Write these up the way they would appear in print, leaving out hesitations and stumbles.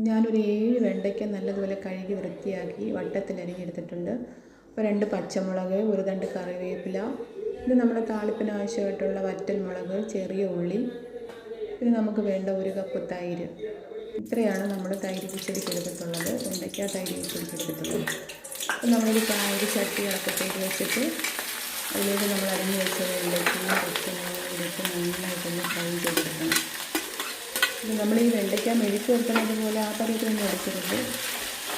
ഞാനൊരു 7 വെണ്ടയ്ക്ക നല്ലതുപോലെ കഴുകി വൃത്തിയാക്കി വട്ടത്തിൽ അരിഞ്ഞെടുത്തിട്ടുണ്ട്. അപ്പോൾ 2 പച്ചമുളക്, ഒരു തണ്ട് കറിവേപ്പില, ഇത് നമ്മുടെ താളിപ്പിന് ആവശ്യമായിട്ടുള്ള വറ്റൽമുളക്, ചെറിയ ഉള്ളി, പിന്നെ നമുക്ക് വേണ്ട 1 കപ്പ് തൈര്. ഇത്രയാണ് നമ്മൾ തൈര് കിച്ചടിക്ക് എടുത്തിട്ടുള്ളത്, വെണ്ടയ്ക്ക തൈര് കിച്ചടിക്ക് എടുത്തിട്ടുള്ളത്. അപ്പോൾ നമ്മളൊരു ചട്ടി ഇളക്കത്തേക്ക് വെച്ചിട്ട് അതിലേക്ക് നമ്മൾ അരിഞ്ഞ് വെച്ച വെണ്ടയ്ക്കയും പച്ചമുളകും ഇട്ട് നന്നായിട്ടൊന്ന് ഫ്രൈ ചെയ്തെടുക്കണം. നമ്മൾ ഈ വെണ്ടയ്ക്ക മെഴുക്ക് വെക്കുന്നത് പോലെ ആ പരുവത്തിലൊന്നും എടുക്കരുത്,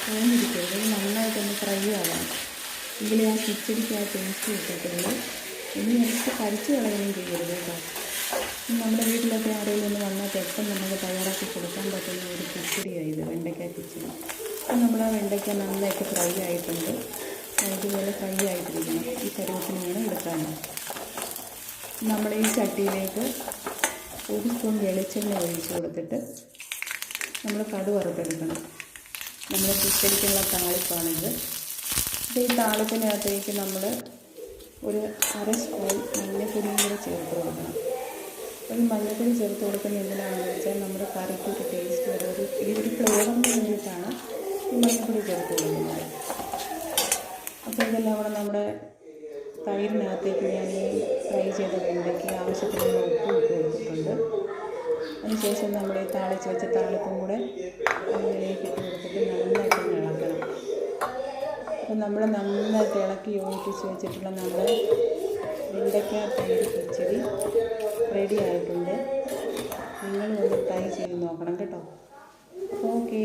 തോന്നിരിക്കരുത്. ഇത് നന്നായിട്ടൊന്ന് ഫ്രൈ ആവാം, എങ്കിലും ആ കിച്ചടിക്ക് ആ ടേസ്റ്റ് കിട്ടത്തുള്ളൂ. ഇനി നമുക്ക് കരിച്ച് കളയുകയും ചെയ്യരുത് കേട്ടോ. നമ്മുടെ വീട്ടിലൊക്കെ ആരെങ്കിലും ഒന്ന് വന്നാൽ പെട്ടെന്ന് നമുക്ക് തയ്യാറാക്കി കൊടുക്കാൻ പറ്റുന്ന ഒരു കിച്ചടിയാണ് ഇത്, വെണ്ടയ്ക്ക കിച്ചടി. അപ്പം നമ്മൾ ആ വെണ്ടയ്ക്ക നന്നായിട്ട് ഫ്രൈ ആയിട്ടുണ്ട്, ഇതുപോലെ ഫ്രൈ ആയിട്ടിരിക്കണം. ഈ പരുവത്തിന് വേണം എടുക്കാൻ. നമ്മൾ ഈ ചട്ടിയിലേക്ക് 1 സ്പൂൺ വെളിച്ചെണ്ണ ഒഴിച്ച് കൊടുത്തിട്ട് നമ്മൾ കടുക് വറുത്തെടുക്കണം. നമ്മൾ കിച്ചടിക്കുള്ള താളിപ്പാണിത്. അപ്പോൾ ഈ താളിപ്പിനകത്തേക്ക് നമ്മൾ ഒരു 1/2 സ്പൂൺ മഞ്ഞൾപ്പൊടിയും കൂടെ ചേർത്ത് കൊടുക്കണം. അപ്പോൾ ഈ മഞ്ഞൾപ്പൊടി ചേർത്ത് കൊടുക്കുന്നത് എന്തിനാണെന്ന് വെച്ചാൽ നമ്മുടെ കറിക്ക് ഒരു ടേസ്റ്റ് വരും, ഒരു ഫ്ലേവറിന് വേണ്ടിയിട്ടാണ് ഈ മഞ്ഞൾപ്പൊടി ചേർത്ത് കൊടുക്കുന്നത്. അപ്പോൾ ഇതെല്ലാം കൂടെ നമ്മുടെ തൈരിനകത്തേക്ക് ഞാൻ ഈ ഫ്രൈ ചെയ്ത വെണ്ടയ്ക്ക് ആവശ്യത്തിനുള്ള ഉപ്പ് ഇട്ട് കൊടുത്തിട്ടുണ്ട്. അതിനുശേഷം നമ്മൾ ഈ താളിച്ച് വെച്ച താളിപ്പും കൂടെ അതിലേക്ക് ഇട്ട് കൊടുത്തിട്ട് നന്നായിട്ടൊന്ന് ഇളക്കണം. അപ്പോൾ നമ്മൾ നന്നായിട്ട് ഇളക്കി യോജിപ്പിച്ച് വെച്ചിട്ടുള്ള നമ്മുടെ വെണ്ടയ്ക്ക തൈര് കിച്ചടി റെഡി ആയിട്ടുണ്ട്. നിങ്ങൾ ഒന്ന് ട്രൈ ചെയ്ത് നോക്കണം കേട്ടോ. ഓക്കേ.